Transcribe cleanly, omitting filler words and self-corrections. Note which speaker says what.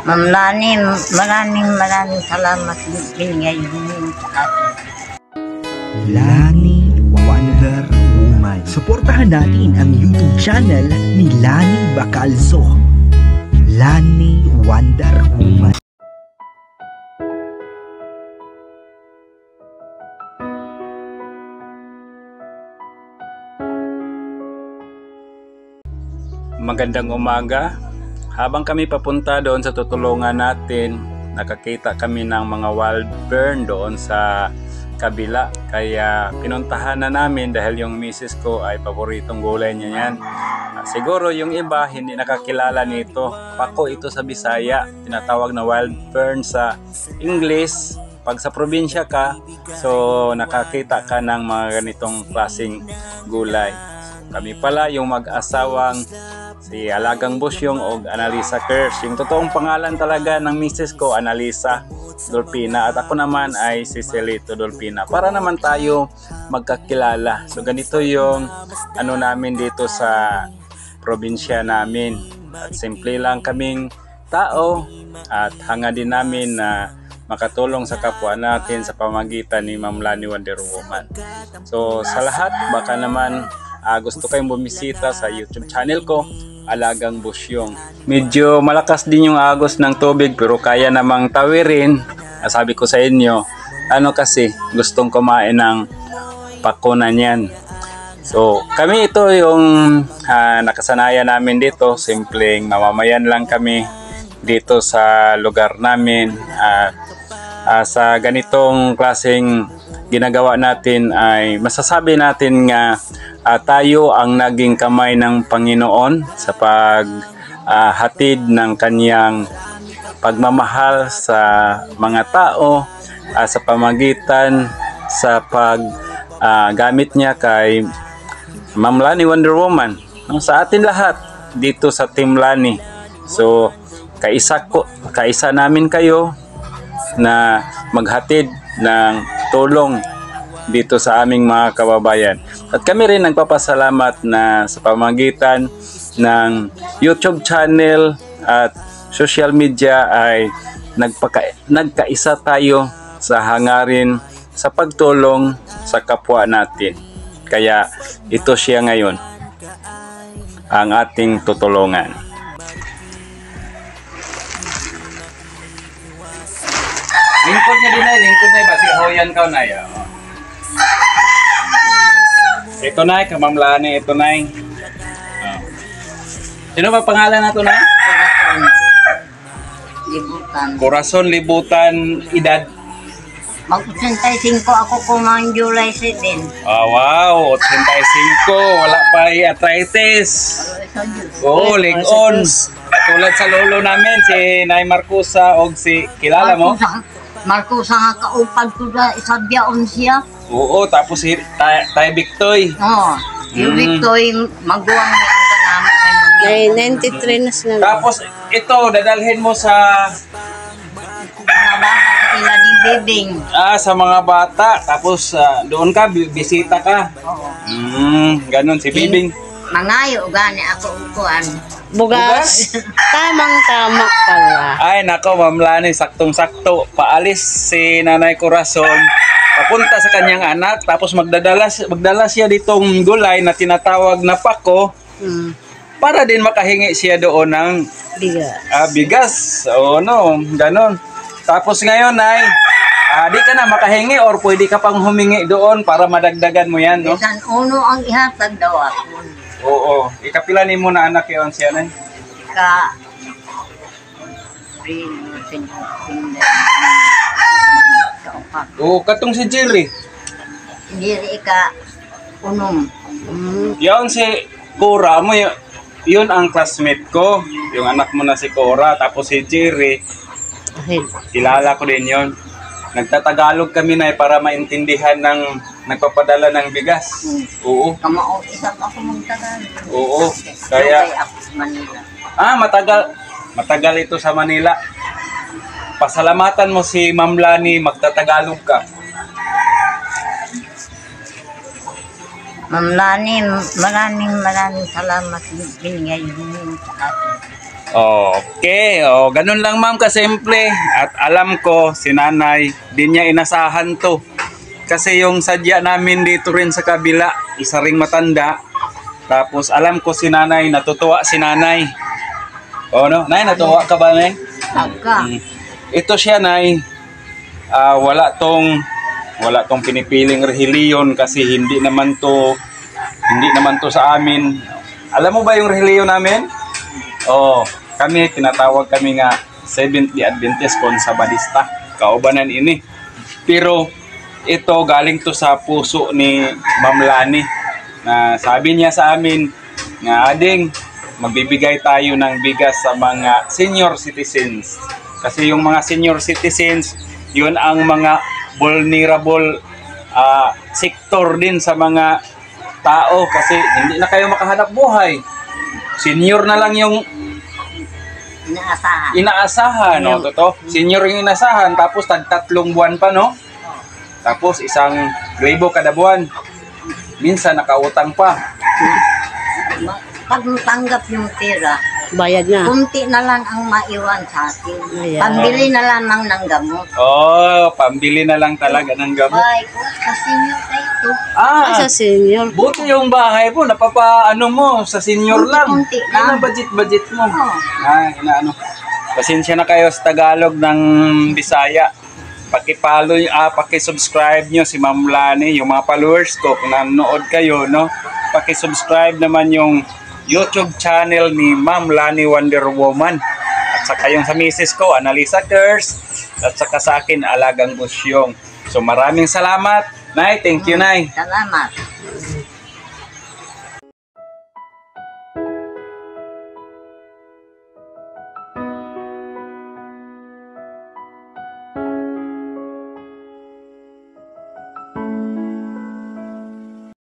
Speaker 1: Ma'am Lani, maraming salamat binigay niyo sa atin.
Speaker 2: Lani Wonder Woman. Suportahan natin ang YouTube channel ni Lani Bacalzo. Lani Wonder Woman.
Speaker 3: Magandang umaga. Habang kami papunta doon sa tutulungan natin, nakakita kami ng mga wild fern doon sa kabila. Kaya pinuntahan na namin dahil yung misis ko ay paboritong gulay niya yan. Siguro yung iba hindi nakakilala nito. Pako ito sa Bisaya, tinatawag na wild fern sa English. Pag sa probinsya ka, so nakakita ka ng mga ganitong klaseng gulay. Kami pala yung mag-asawang si Alagang Busyong o Analisa Kers. Yung totoong pangalan talaga ng misis ko, Analisa Dolpina. At ako naman ay si Celito Dolpina. Para naman tayo magkakilala. So ganito yung ano namin dito sa probinsya namin. At simple lang kaming tao. At hanga din namin na makatulong sa kapwa natin sa pamagitan ni Ma'am Lani Wonder Woman. So sa lahat, baka naman gusto kayong bumisita sa YouTube channel ko, Alagang Busyong. Medyo malakas din yung agos ng tubig pero kaya namang tawirin. Sabi ko sa inyo, ano kasi gustong kumain ng pakunan yan. So kami ito yung nakasanayan namin dito. Simpleng mamamayan lang kami dito sa lugar namin. Sa ganitong klaseng ginagawa natin ay masasabi natin nga tayo ang naging kamay ng Panginoon sa paghatid ng kanyang pagmamahal sa mga tao sa pamagitan sa paggamit niya kay Ma'am Lani Wonder Woman. Sa atin lahat dito sa Team Lani. So kaisa namin kayo na maghatid ng tulong dito sa aming mga kababayan. At kami rin nagpapasalamat na sa pamagitan ng YouTube channel at social media ay nagkaisa tayo sa hangarin sa pagtulong sa kapwa natin. Kaya ito siya ngayon, ang ating tutulungan. Lingkod niya din ay, lingkod na ba? Si Hoyan ka na yan. Ito na, Ma'am Lani, ito na. Sino ba pangalan na ito na?
Speaker 1: Libutan.
Speaker 3: Corazon Libutan, edad?
Speaker 1: Mag-85 ako kumang July 7.
Speaker 3: Wow, 85. Wala pa arthritis. Oo, leg-on. Tulad sa lolo namin, si Nay Marcusa o si, kilala mo?
Speaker 1: Marcusa nga kaupag ko na isabyaon siya.
Speaker 3: Oo, tapos si Tay Victoy.
Speaker 1: Oo, yung Victoy maguwang niya ang kanama.
Speaker 4: Ay, 93 na sila.
Speaker 3: Tapos ito, dadalhin mo sa
Speaker 1: Mga bata sila ni Bibing.
Speaker 3: sa mga bata. Tapos doon ka, bisita ka.
Speaker 1: Oo.
Speaker 3: Ganon si Bibing.
Speaker 1: Mangayo gani ako ukuan.
Speaker 4: Bugas. Tamang-tama pala.
Speaker 3: Ay nako, Ma'am Lani, saktong-sakto. Paalis si Nanay Corazon, papunta sa kanyang anak, tapos magdala siya ditong gulay na tinatawag na pako, para din makahingi siya doon ng
Speaker 4: Bigas.
Speaker 3: bigas. O no, ganon. Tapos ngayon ay di ka na makahingi or pwede ka pang humingi doon para madagdagan mo yan, no?
Speaker 1: Bisan uno ang ihatag daw ako.
Speaker 3: Oo. Ikapila ni mo na anak yun siya na?
Speaker 1: Ka
Speaker 3: Oo, katong si Jerry.
Speaker 1: Diri ka unom.
Speaker 3: Yun si Cora mo, yun ang classmate ko. Yung anak mo na si Cora, tapos si Jerry. Kilala ko din yun. Nagtatagalog kami na para maintindihan ng nagpapadala ng bigas. Oo.
Speaker 1: Kamao isa pa ako magtagal.
Speaker 3: Oo. Kaya
Speaker 1: ako sa Manila.
Speaker 3: matagal ito sa Manila. Pasalamatan mo si Ma'am Lani, magtatagalog ka.
Speaker 1: Ma'am Lani, maraming salamat binigay niyo sa atin.
Speaker 3: Okay, ganun lang ma'am kasimple. At alam ko, si nanay, di niya inasahan to. Kasi yung sadya namin dito rin sa kabila, isa ring matanda. Tapos alam ko si nanay, natutuwa si nanay. No? Nay, natuwa ka ba, nay?
Speaker 1: Pagka.
Speaker 3: Ito siya, nay. Wala tong pinipiling reliyon kasi hindi naman to sa amin. Alam mo ba yung reliyon namin? Kami, tinatawag kami nga Seventh-day Adventist Consabadista. Kaubanan ini. Pero ito galing to sa puso ni Ma'am Lani. Na sabi niya sa amin nga, ading, magbibigay tayo ng bigas sa mga senior citizens. Kasi yung mga senior citizens, yun ang mga vulnerable sector din sa mga tao kasi hindi na kayo makahanap buhay. Senior na lang yung inaasahan, no? Totoo. Senior yung inaasahan, tapos 3 buwan pa, no? Tapos 1,000 kada buwan. Minsan nakautang pa.
Speaker 1: Pag tanggap yung pera,
Speaker 4: Bayad na.
Speaker 1: kunti na lang ang maiwan sa atin.
Speaker 4: Ayan.
Speaker 1: Pambili na lamang ng gamot.
Speaker 3: Pambili na lang talaga ng gamot.
Speaker 1: Ay, kasi nyo ito.
Speaker 4: Sa senior.
Speaker 3: Buti yung bahay mo, napapaano mo, sa senior lang.
Speaker 1: Kunti lang.
Speaker 3: Budget mo. Pasensya na kayo sa Tagalog ng Bisaya. Paki-follow, paki-subscribe nyo si Ma'am Lani, yung mga followers ko, kung nanonood kayo, no? Paki-subscribe naman yung YouTube channel ni Ma'am Lani Wonder Woman. At saka yung sa misis ko, Analisa Curse. At saka sa akin, Alagang Busyong. So maraming salamat. Nay, thank you, Nay.
Speaker 1: Salamat.